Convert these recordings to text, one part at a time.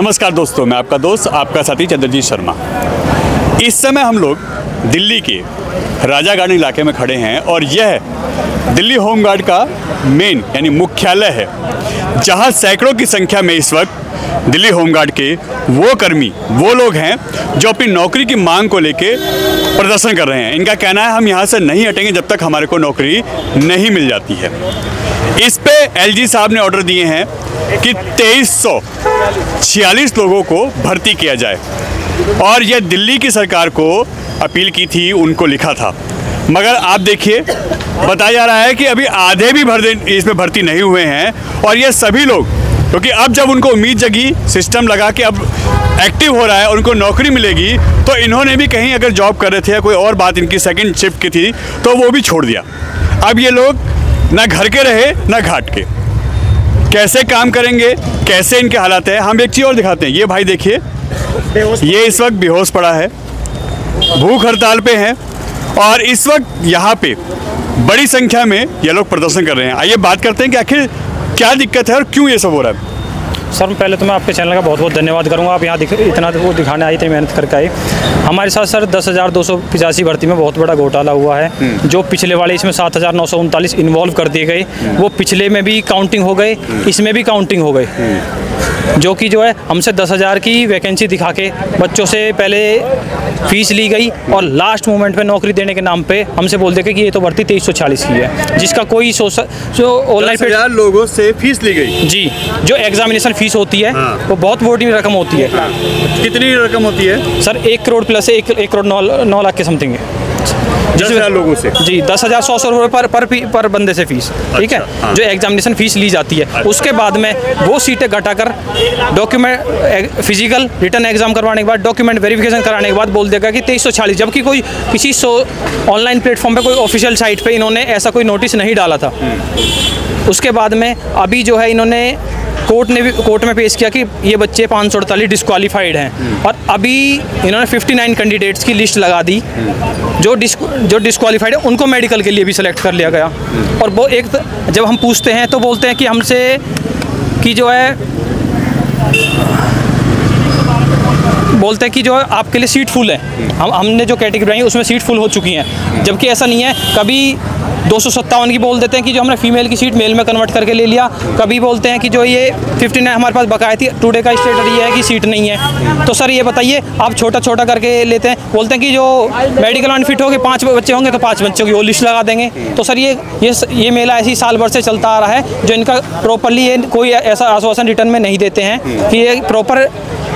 नमस्कार दोस्तों, मैं आपका दोस्त आपका साथी चंद्रजीत शर्मा। इस समय हम लोग दिल्ली के राजा गार्डन इलाके में खड़े हैं और यह दिल्ली होमगार्ड का मेन यानी मुख्यालय है, जहां सैकड़ों की संख्या में इस वक्त दिल्ली होमगार्ड के वो कर्मी, वो लोग हैं जो अपनी नौकरी की मांग को लेके प्रदर्शन कर रहे हैं। इनका कहना है हम यहाँ से नहीं हटेंगे जब तक हमारे को नौकरी नहीं मिल जाती है। इस पे एलजी साहब ने ऑर्डर दिए हैं कि 2346 लोगों को भर्ती किया जाए और यह दिल्ली की सरकार को अपील की थी, उनको लिखा था। मगर आप देखिए, बताया जा रहा है कि अभी आधे भी इसमें भर्ती नहीं हुए हैं और ये सभी लोग, क्योंकि अब जब उनको उम्मीद जगी, सिस्टम लगा कि अब एक्टिव हो रहा है, उनको नौकरी मिलेगी, तो इन्होंने भी कहीं अगर जॉब कर रहे थे या कोई और बात इनकी सेकंड शिफ्ट की थी तो वो भी छोड़ दिया। अब ये लोग ना घर के रहे ना घाट के, कैसे काम करेंगे, कैसे इनके हालात है। हम एक चीज़ और दिखाते हैं, ये भाई देखिए, ये इस वक्त बेहोश पड़ा है, भूख हड़ताल पे हैं और इस वक्त यहाँ पे बड़ी संख्या में ये लोग प्रदर्शन कर रहे हैं। आइए बात करते हैं कि आखिर क्या दिक्कत है और क्यों ये सब हो रहा है। सर, पहले तो मैं आपके चैनल का बहुत बहुत धन्यवाद करूंगा, आप यहाँ इतना वो दिखाने आए, इतनी मेहनत करके आए। हमारे साथ सर 10,285 भर्ती में बहुत बड़ा घोटाला हुआ है। जो पिछले वाले इसमें 7,939 इन्वॉल्व कर दिए गए, वो पिछले में भी काउंटिंग हो गए, इसमें भी काउंटिंग हो गए। जो कि जो है हमसे 10,000 की वैकेंसी दिखा के बच्चों से पहले फीस ली गई और लास्ट मोमेंट पे नौकरी देने के नाम पे हमसे बोल दे कि ये तो भर्ती 2346 की है, जिसका कोई ऑनलाइन 10,000 लोगों से फीस ली गई जी। जो एग्जामिनेशन फीस होती है वो बहुत मोटी रकम होती है। कितनी रकम होती है सर? 1 करोड़ प्लस है, 1 करोड़ 9 लाख के समथिंग है। 10,000 लोगों से जी, 10,100 रुपये पर बंदे से फीस, ठीक है। जो एग्जामिनेशन फीस ली जाती है, उसके बाद में वो सीटें घटाकर डॉक्यूमेंट फिजिकल रिटर्न एग्जाम करवाने के बाद डॉक्यूमेंट वेरिफिकेशन कराने के बाद बोल देगा कि 2346, जबकि कोई किसी ऑनलाइन प्लेटफॉर्म पे कोई ऑफिशियल साइट पे इन्होंने ऐसा कोई नोटिस नहीं डाला था। उसके बाद में अभी जो है इन्होंने कोर्ट में पेश किया कि ये बच्चे 548 डिस्क्वालीफाइड हैं और अभी इन्होंने 59 कैंडिडेट्स की लिस्ट लगा दी। जो डिस्क्वालीफाइड है उनको मेडिकल के लिए भी सिलेक्ट कर लिया गया। और वो जब हम पूछते हैं तो बोलते हैं कि हमसे कि जो है बोलते हैं कि जो आपके लिए सीट फुल है। हमने जो कैटेगरी है उसमें सीट फुल हो चुकी हैं, जबकि ऐसा नहीं है। कभी 257 की बोल देते हैं कि जो हमने फीमेल की सीट मेल में कन्वर्ट करके ले लिया, कभी बोलते हैं कि जो ये 59 हमारे पास बकाया थी, टुडे का स्टेटस ये है कि सीट नहीं है। तो सर ये बताइए, आप छोटा छोटा करके लेते हैं, बोलते हैं कि जो मेडिकल अनफिट होंगे 5 बच्चे होंगे तो 5 बच्चों की वो लिस्ट लगा देंगे। तो सर ये मेला ऐसी साल भर से चलता आ रहा है, जो इनका प्रॉपरली कोई ऐसा आश्वासन रिटर्न में नहीं देते हैं कि ये प्रॉपर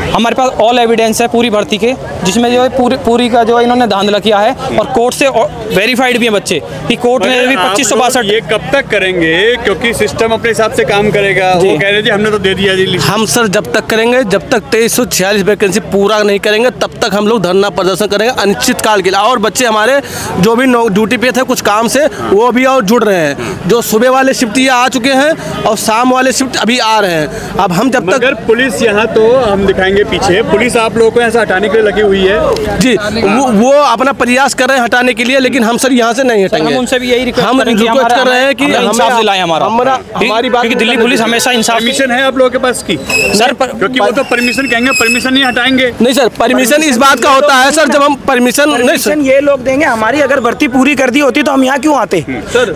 हमारे पास ऑल एविडेंस है पूरी भर्ती के, जिसमें जो है पूरी का जो है इन्होंने धांधला किया है और कोर्ट से वेरीफाइड भी है बच्चे कि कोर्ट ने भी 2562। ये कब तक करेंगे? क्योंकि सिस्टम अपने हिसाब से काम करेगा। वो कह रहे थे हमने तो दे दिया जी। हम सर जब तक करेंगे, जब तक 2346 वैकेंसी पूरा नहीं करेंगे तब तक हम लोग धरना प्रदर्शन करेंगे अनिश्चित काल के लिए। और बच्चे हमारे जो भी ड्यूटी पे थे कुछ काम से, वो भी और जुड़ रहे हैं। जो सुबह वाले शिफ्ट ये आ चुके हैं और शाम वाले शिफ्ट अभी आ रहे हैं। अब हम जब तक पुलिस यहाँ तो हम दिखाएंगे पीछे, पुलिस आप लोगों को ऐसा हटाने के लिए लगी हुई है जी। वो अपना प्रयास कर रहे हैं हटाने के लिए, लेकिन हम सर यहाँ से नहीं हटेंगे। हम उनसे भी यही रिक्वेस्ट कर रहे हैं कि इंसाफ दिलाएं हमारी बात, क्योंकि दिल्ली पुलिस हमेशा इंसाफ। परमिशन है आप लोगों के पास की सर? क्योंकि वो तो परमिशन कहेंगे, परमिशन नहीं हटाएंगे। नहीं सर, परमिशन इस बात का होता है सर, जब हम परमिशन ये लोग देंगे। हमारी अगर भर्ती पूरी कर दी होती तो हम यहाँ क्यों आते सर?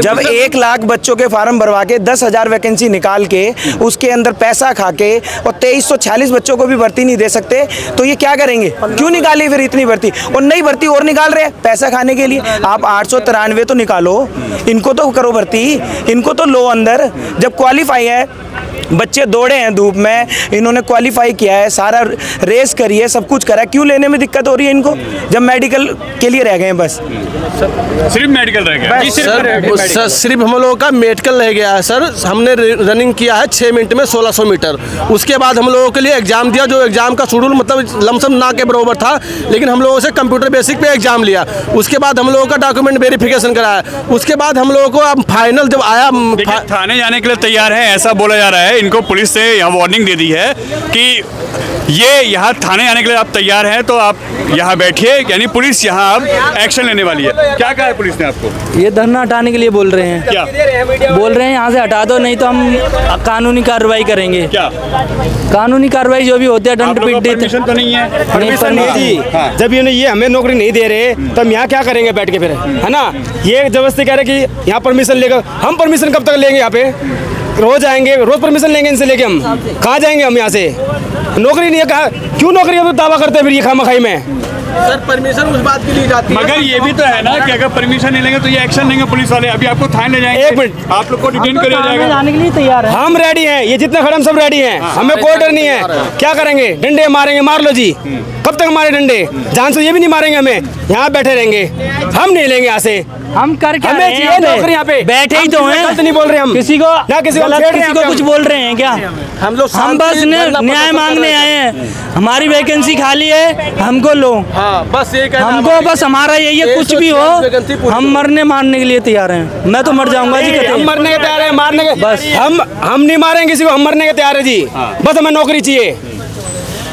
जब 1 लाख बच्चों के फार्म भरवा के 10,000 वैकेंसी निकाल के उसके अंदर पैसा खा के और 2346 बच्चों को भी भर्ती नहीं दे सकते, तो ये क्या करेंगे? क्यों निकाली फिर इतनी भर्ती? और नई भर्ती और निकाल रहे हैं पैसा खाने के लिए। आप 893 तो निकालो, इनको तो करो भर्ती, इनको तो लो अंदर। जब क्वालिफाई है, बच्चे दौड़े हैं धूप में, इन्होंने क्वालिफाई किया है, सारा रेस करी है, सब कुछ करा है, क्यों लेने में दिक्कत हो रही है इनको? जब मेडिकल के लिए रह गए हैं, बस सिर्फ मेडिकल रह गया सर, सिर्फ हम लोगों का मेडिकल रह गया है सर। हमने रनिंग किया है 6 मिनट में 1600 मीटर। उसके बाद हम लोगों के लिए एग्जाम दिया, जो एग्जाम का शेड्यूल मतलब लमसम ना के बराबर था, लेकिन हम लोगों से कंप्यूटर बेसिक पे एग्जाम लिया। उसके बाद हम लोगों का डॉक्यूमेंट वेरिफिकेशन कराया। उसके बाद हम लोगों को अब फाइनल जब आया, थाने जाने के लिए तैयार है ऐसा बोला जा रहा है। इनको पुलिस से यहाँ वार्निंग दे दी है कि ये यहाँ थाने आने के लिए आप तैयार हैं तो आप यहाँ बैठिए, यानी पुलिस यहाँ अब एक्शन लेने वाली है। क्या कहा है पुलिस ने आपको? ये धरना हटाने के लिए बोल रहे हैं। क्या बोल रहे हैं? यहाँ से हटा दो, नहीं तो हम कानूनी कार्रवाई करेंगे। क्या कानूनी कार्रवाई जो भी होती है, दंड पीट देते। परमिशन तो नहीं है? परमिशन नहीं जी। हाँ। जब ये हमें नौकरी नहीं दे रहे तो हम यहाँ क्या करेंगे बैठ के फिर, है ना? ये जबरदस्ती कह रहे कि यहाँ परमिशन लेकर, हम परमिशन कब तक लेंगे? यहाँ पे रोज आएंगे, रोज परमिशन लेंगे इनसे लेके, हम कहाँ जाएंगे? हम यहाँ से नौकरी नहीं है, कहा क्यों नौकरी है तो दावा करते हैं फिर ये खामखाई में। सर परमिशन उस बात के लिए जाती है, मगर ये भी तो है ना कि अगर परमिशन नहीं लेंगे तो ये एक्शन लेंगे पुलिस वाले। अभी आपको थाने ले जाएंगे, एक मिनट। आप लोग को डिटेन कर लिया जाएगा। जाने के लिए तैयार है। हम रेडी हैं, ये जितने खड़े हम सब रेडी हैं, हमें कोई डर नहीं है। क्या करेंगे? डंडे मारेंगे, मार लो जी। कब तक मारे डंडे? जान से ये भी नहीं मारेंगे हमें, यहाँ बैठे रहेंगे, हम नहीं लेंगे यहाँ से। हम कर क्या हमें रहे हैं चाहिए नौकरी यहाँ पे। बैठे ही तो हैं। गलत नहीं बोल रहे हम, किसी को ना किसी को गलत, छेड़ रहे किसी हैं को कुछ हम। बोल रहे हैं क्या? हम लोग हम बस शांति धरना न्याय प्रदर्शन मांगने कर आए रहे हैं। हमारी वैकेंसी खाली है, हमको लो। हाँ बस ये कहना हमको हमारी- बस हमारा यही है, कुछ भी हो 140 वैकेंसी पूरी हम मरने मारने के लिए तैयार हैं। मैं तो मर जाऊंगा जी। हम मरने के तैयार हैं, मारने के बस। हम नहीं मारेंगे किसी को, हम मरने के तैयार है जी। बस हमें नौकरी चाहिए।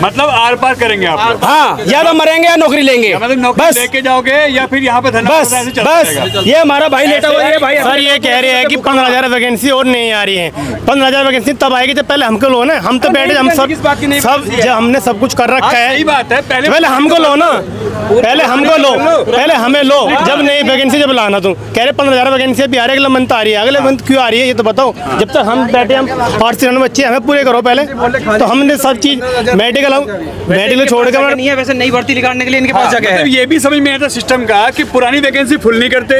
मतलब आर पार करेंगे आप लोग? हाँ, या तो मरेंगे या नौकरी लेंगे। या मतलब नौकरी बस लेके जाओगे या फिर यहाँ पे धरना बस ऐसे चलता बस रहेगा? ये हमारा भाई लेटा हुआ है भाई। सर ये कह रहे हैं कि 15,000 वैकेंसी और नहीं आ रही है। 15,000 वैकेंसी तब आएगी जब पहले हमको लो ना। हम तो बैठे, हम सब किस बात की नहीं सब जब हमने सब कुछ कर रखा सही है। बात है, पहले हमको लो ना, पहले हमको लो, पहले हमें लो। जब नई वैकेंसी जब लाना, तुम कह रहे 15,000 वैकेंसी अभी आ रही है, अगले मंथ आ रही है। अगले मंथ क्यों आ रही है ये तो बताओ। जब तक हम बैठे, हम 8 से 9 बच्चे हमें पूरे करो पहले, तो हमने सब चीज मेडिकल छोड़ के नहीं है वैसे नई भर्ती निकालने के लिए इनके पास जगह है। मतलब ये भी समझ में आता सिस्टम का कि पुरानी वैकेंसी फुल नहीं करते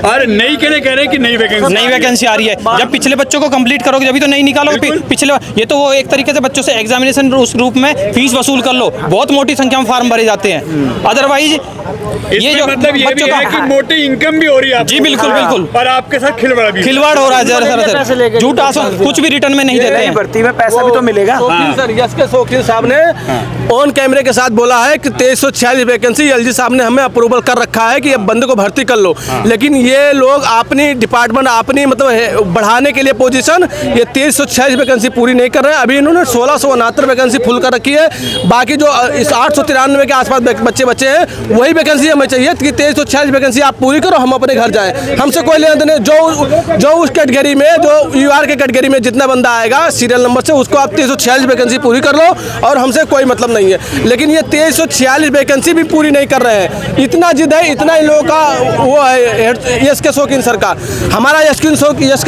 और नई कह रहे हैं कि नई वैकेंसी नई वैकेंसी आ रही है। जब पिछले बच्चों को कंप्लीट करोगे जब तो नई निकालोगे। पिछले ये तो वो एक तरीके से बच्चों से एग्जामिनेशन उस रूप में फीस वसूल कर लो। बहुत मोटी संख्या में फार्म भरे जाते हैं। अदरवाइज ये जो मतलब ये भी है कि मोटी इनकम भी हो रही है जी बिल्कुल बिल्कुल, पर आपके साथ खिलवाड़ भी खिलवाड़ हो रहा है जरा झूठ आसन कुछ भी रिटर्न में नहीं देते हैं। भर्ती में पैसा भी तो मिलेगा। सर यस के शौकीन साहब ने ऑन कैमरे के साथ बोला है कि 2346 वैकेंसी एलजी साहब ने हमें अप्रूवल कर रखा है कि ये बंदे को भर्ती कर लो। लेकिन ये लोग अपनी डिपार्टमेंट अपनी मतलब बढ़ाने के लिए पोजीशन ये 2346 वैकेंसी पूरी नहीं कर रहे हैं। अभी इन्होंने 1669 वैकेंसी फुल कर रखी है। बाकी जो इस 893 के आसपास बच्चे हैं वही वैकेंसी हमें चाहिए कि 2346 वैकेंसी आप पूरी करो, हम अपने घर जाएं। हमसे कोई लेना देना जो उस कैटेगरी में जो यूआर के कैटेगरी में जितना बंदा आएगा सीरियल नंबर से उसको आप 2346 वैकेंसी पूरी कर लो और हमसे कोई मतलब नहीं है। लेकिन ये 2346 वैकेंसी भी पूरी नहीं कर रहे हैं। इतना जिद है, इतना इन लोगों का वो है यस के शौकीन सरकार। हमारा यस के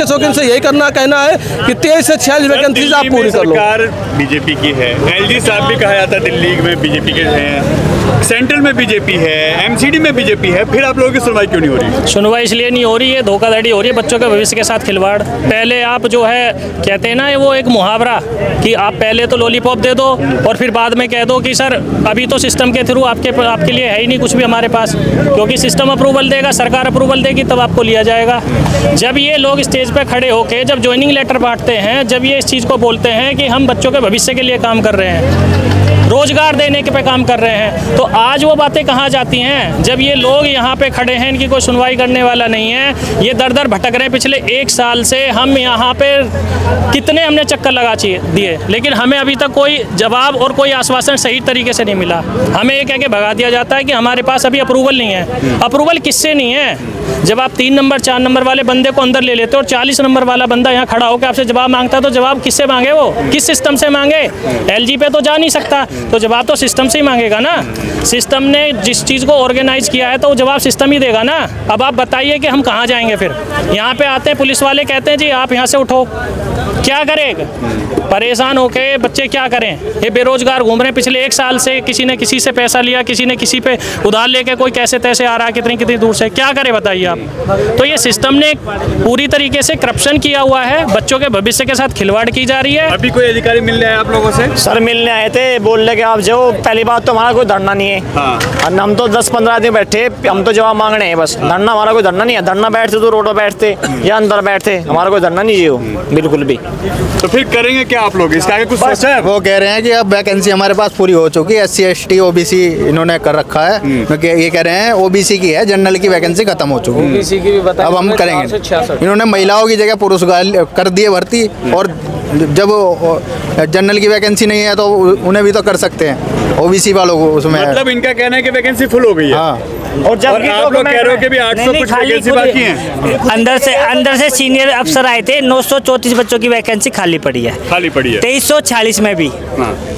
शौकीन से यही कहना है कि 23 से 46 वैकेंसी आप पूरी कर लो। सरकार बीजेपी की है, एलजी साहब भी कहा जाता है दिल्ली में बीजेपी के हैं, सेंट्रल में बीजेपी है, एमसीडी में बीजेपी है, फिर आप लोगों की सुनवाई क्यों नहीं हो रही? सुनवाई इसलिए नहीं हो रही है, धोखाधड़ी हो रही है, बच्चों के भविष्य के साथ खिलवाड़। पहले आप जो है कहते हैं ना वो एक मुहावरा कि आप पहले तो लॉलीपॉप दे दो और फिर बाद में कह दो कि सर अभी तो सिस्टम के थ्रू आपके लिए है ही नहीं कुछ भी हमारे पास, क्योंकि सिस्टम अप्रूवल देगा, सरकार अप्रूवल देगी तब आपको लिया जाएगा। जब ये लोग स्टेज पर खड़े होकर जब ज्वाइनिंग लेटर बांटते हैं, जब ये इस चीज़ को बोलते हैं कि हम बच्चों के भविष्य के लिए काम कर रहे हैं, रोजगार देने के पे काम कर रहे हैं, तो आज वो बातें कहाँ जाती हैं? जब ये लोग यहाँ पे खड़े हैं, इनकी कोई सुनवाई करने वाला नहीं है, ये दर दर भटक रहे हैं। पिछले 1 साल से हम यहाँ पे कितने हमने चक्कर लगा दिए, लेकिन हमें अभी तक कोई जवाब और कोई आश्वासन सही तरीके से नहीं मिला। हमें ये कह के भगा दिया जाता है कि हमारे पास अभी अप्रूवल नहीं है। अप्रूवल किससे नहीं है? जब आप 3 नंबर 4 नंबर वाले बंदे को अंदर ले लेते हो और 40 नंबर वाला बंदा यहाँ खड़ा होकर आपसे जवाब मांगता है, तो जवाब किससे मांगे? वो किस सिस्टम से मांगे? एलजी पे तो जा नहीं सकता, तो जवाब तो सिस्टम से ही मांगेगा ना। सिस्टम ने जिस चीज़ को ऑर्गेनाइज किया है तो वो जवाब सिस्टम ही देगा ना। अब आप बताइए कि हम कहाँ जाएंगे फिर? यहाँ पे आते हैं पुलिस वाले, कहते हैं जी आप यहाँ से उठो, क्या करें? परेशान होके बच्चे क्या करें? ये बेरोजगार घूम रहे हैं पिछले 1 साल से, किसी ने किसी से पैसा लिया, किसी ने किसी पे उधार लेके, कोई कैसे तैसे आ रहा है कितनी कितनी दूर से, क्या करे बताइए आप? तो ये सिस्टम ने पूरी तरीके से करप्शन किया हुआ है, बच्चों के भविष्य के साथ खिलवाड़ की जा रही है। अभी कोई अधिकारी मिलने आए आप लोगों से? सर मिलने आए थे, बोल रहे कि आप जाओ। पहली बात तो हमारा कोई धरना नहीं है। और हम तो 10-15 दिन बैठे, हम तो जवाब मांगने हैं बस। धरना हमारा कोई धरना नहीं है। धरना बैठते तो रोड पर बैठते या अंदर बैठते, हमारा कोई धरना नहीं है बिल्कुल भी। तो फिर करेंगे क्या आप लोग? इसका आगे कुछ सोचा है? वो कह रहे हैं कि अब वैकेंसी हमारे पास पूरी हो चुकी है, SC ST OBC इन्होंने कर रखा है। ये कह रहे हैं OBC की है, जनरल की वैकेंसी खत्म हो चुकी है, अब हम करेंगे। इन्होंने महिलाओं की जगह पुरुष कर दिए भर्ती और जब जनरल की वैकेंसी नहीं है तो उन्हें भी तो कर सकते हैं, ओबीसी वालों को उसमें। मतलब इनका कहना है कि वैकेंसी फुल हो गई है। हाँ, और जब आप लोग कह रहे हो कि भी 800 कुछ वैकेंसी बाकी हैं। अंदर से सीनियर अफसर आए थे, 934 बच्चों की वैकेंसी खाली पड़ी है। 2346 में भी।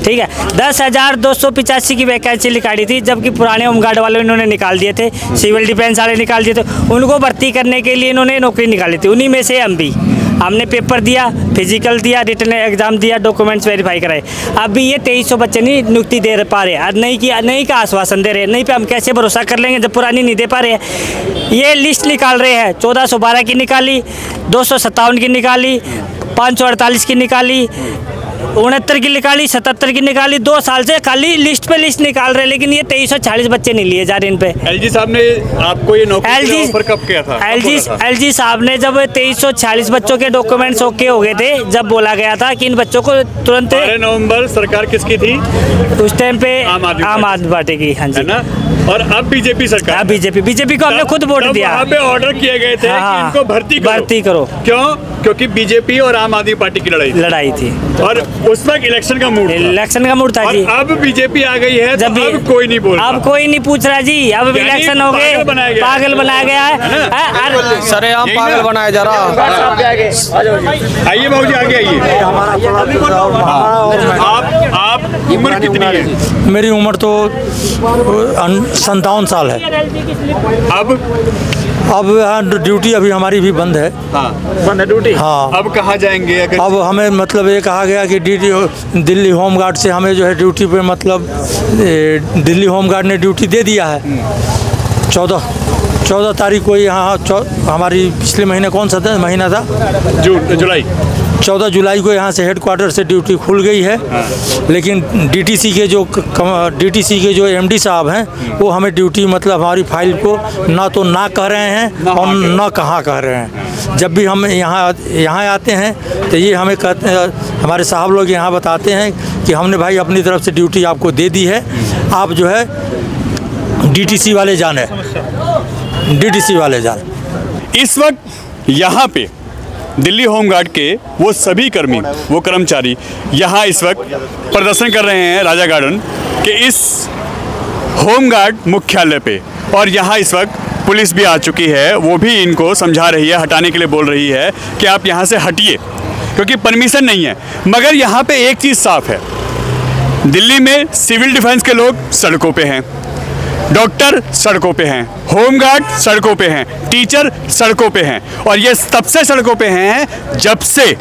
ठीक है, 10,285 की वैकेंसी निकाली थी, जबकि पुराने होमगार्ड वाले इन्होंने निकाल दिए थे, सिविल डिफेंस वाले निकाल दिए थे। उनको भर्ती करने के लिए इन्होंने नौकरी निकाली थी। उन्हीं में से हम भी, हमने पेपर दिया, फिजिकल दिया, रिटन एग्जाम दिया, डॉक्यूमेंट्स वेरीफाई कराए। अभी ये 2300 बच्चे नहीं नियुक्ति दे पा रहे, नहीं का आश्वासन दे रहे, नहीं पे हम कैसे भरोसा कर लेंगे जब पुरानी नहीं दे पा रहे हैं। ये लिस्ट निकाल रहे हैं, 1412 की निकाली, 257 की निकाली, 548 की निकाली, 69 की निकाली, 77 की निकाली। 2 साल से खाली लिस्ट पे लिस्ट निकाल रहे हैं, लेकिन ये 2340 बच्चे नहीं लिए जा रहे इन पे। एलजी साहब ने आपको ये नौकरी का ऑफर कब किया था? एलजी साहब ने जब 2340 बच्चों के डॉक्यूमेंट्स ओके हो गए थे, जब बोला गया था कि इन बच्चों को तुरंत। 12 नवंबर सरकार किसकी थी उस टाइम पे? आम आदमी पार्टी की। हाँ जी। और अब बीजेपी सरकार। बीजेपी को हमने खुद वोट दिया। वहाँ पे ऑर्डर किए गए थे कि इनको भर्ती करो। क्यों? क्योंकि बीजेपी और आम आदमी पार्टी की लड़ाई थी और उस वक्त इलेक्शन का मूड था जी। अब बीजेपी आ गई है, जब अब कोई नहीं बोल रहा, अब कोई नहीं पूछ रहा जी। अब इलेक्शन हो गए, पागल बनाया गया है, सरेआम पागल बनाया जा रहा। आइए बाबूजी, आगे आइए। आप उम्र कितनी है? मेरी उम्र तो 57 साल है। अब यहाँ ड्यूटी अभी हमारी भी बंद है। बंद है ड्यूटी? हाँ। अब कहाँ जाएंगे? अब हमें मतलब ये कहा गया कि दिल्ली होमगार्ड से हमें जो है ड्यूटी पे, मतलब दिल्ली होमगार्ड ने ड्यूटी दे दिया है। 14 तारीख को यहाँ हमारी पिछले महीने कौन सा महीना था? जुलाई। 14 जुलाई को यहाँ से हेडक्वार्टर से ड्यूटी खुल गई है। लेकिन डीटीसी के जो एमडी साहब हैं, वो हमें ड्यूटी मतलब हमारी फाइल को ना कह रहे हैं और ना कहाँ कह रहे हैं। जब भी हम यहाँ आते हैं तो ये हमें कहते हैं, हमारे साहब लोग यहाँ बताते हैं कि हमने भाई अपनी तरफ से ड्यूटी आपको दे दी है, आप जो है डीटीसी वाले जाने। इस वक्त यहाँ पे दिल्ली होमगार्ड के वो सभी कर्मी, वो कर्मचारी यहाँ इस वक्त प्रदर्शन कर रहे हैं राजा गार्डन के इस होमगार्ड मुख्यालय पे। और यहाँ इस वक्त पुलिस भी आ चुकी है, वो भी इनको समझा रही है, हटाने के लिए बोल रही है कि आप यहाँ से हटिए क्योंकि परमिशन नहीं है। मगर यहाँ पे एक चीज़ साफ है, दिल्ली में सिविल डिफेंस के लोग सड़कों पे हैं, डॉक्टर सड़कों पे हैं, होमगार्ड सड़कों पे हैं, टीचर सड़कों पे हैं। और ये तब से सड़कों पे हैं जब से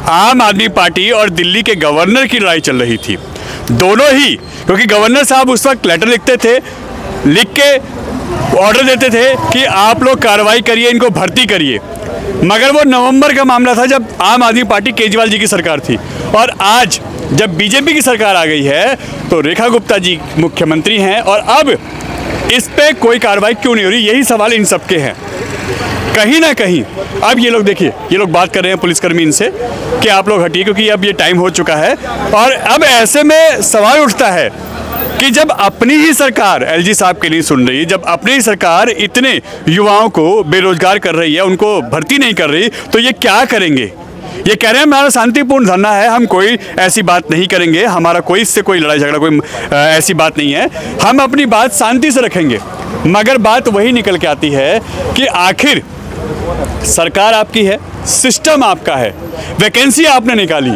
आम आदमी पार्टी और दिल्ली के गवर्नर की लड़ाई चल रही थी। दोनों ही, क्योंकि गवर्नर साहब उस वक्त लेटर लिखते थे, लिख के ऑर्डर देते थे कि आप लोग कार्रवाई करिए, इनको भर्ती करिए। मगर वो नवंबर का मामला था जब आम आदमी पार्टी केजरीवाल जी की सरकार थी। और आज जब बीजेपी की सरकार आ गई है तो रेखा गुप्ता जी मुख्यमंत्री हैं, और अब इस पे कोई कार्रवाई क्यों नहीं हो रही, यही सवाल इन सबके हैं। कहीं ना कहीं अब ये लोग देखिए, ये लोग बात कर रहे हैं पुलिसकर्मी इनसे कि आप लोग हटिए क्योंकि अब ये टाइम हो चुका है। और अब ऐसे में सवाल उठता है कि जब अपनी ही सरकार एलजी साहब के लिए सुन रही, जब अपनी ही सरकार इतने युवाओं को बेरोजगार कर रही है, उनको भर्ती नहीं कर रही, तो ये क्या करेंगे? ये कह रहे हैं हमारा शांतिपूर्ण धरना है, हम कोई ऐसी बात नहीं करेंगे, हमारा कोई इससे कोई लड़ाई झगड़ा कोई ऐसी बात नहीं है, हम अपनी बात शांति से रखेंगे। मगर बात वही निकल के आती है कि आखिर सरकार आपकी है, सिस्टम आपका है, वैकेंसी आपने निकाली,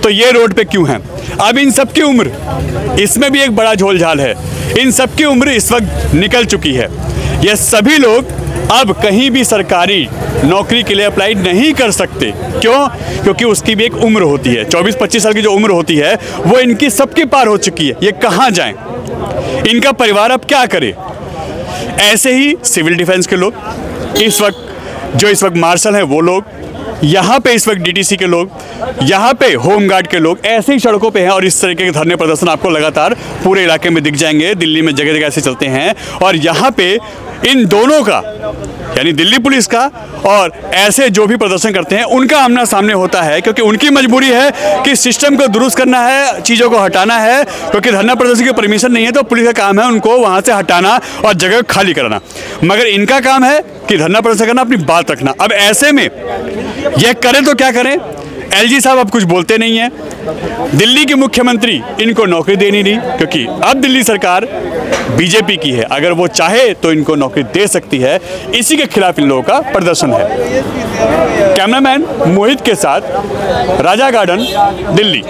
तो ये रोड पे क्यों हैं? अब इन सब की उम्र, इसमें भी एक बड़ा झोलझाल है, इन सब की उम्र इस वक्त निकल चुकी है। ये सभी लोग अब कहीं भी सरकारी नौकरी के लिए अप्लाई नहीं कर सकते। क्यों? क्योंकि उसकी भी एक उम्र होती है, 24-25 साल की जो उम्र होती है वो इनकी सबके पार हो चुकी है। ये कहाँ जाएं? इनका परिवार अब क्या करे? ऐसे ही सिविल डिफेंस के लोग इस वक्त मार्शल हैं, वो लोग यहाँ पे इस वक्त डीटीसी के लोग, यहाँ पे होमगार्ड के लोग ऐसे ही सड़कों पे हैं। और इस तरीके के धरने प्रदर्शन आपको लगातार पूरे इलाके में दिख जाएंगे, दिल्ली में जगह जगह ऐसे चलते हैं। और यहाँ पे इन दोनों का, यानी दिल्ली पुलिस का और ऐसे जो भी प्रदर्शन करते हैं, उनका आमना सामने होता है, क्योंकि उनकी मजबूरी है कि सिस्टम को दुरुस्त करना है, चीज़ों को हटाना है। क्योंकि धरना प्रदर्शन की परमिशन नहीं है तो पुलिस का काम है उनको वहाँ से हटाना और जगह खाली कराना। मगर इनका काम है कि धरना प्रदर्शन करना, अपनी बात रखना। अब ऐसे में यह करें तो क्या करें? एलजी साहब अब कुछ बोलते नहीं हैं। दिल्ली के मुख्यमंत्री इनको नौकरी दे नहीं रही, क्योंकि अब दिल्ली सरकार बीजेपी की है। अगर वो चाहे तो इनको नौकरी दे सकती है। इसी के खिलाफ इन लोगों का प्रदर्शन है। कैमरामैन मोहित के साथ राजा गार्डन, दिल्ली।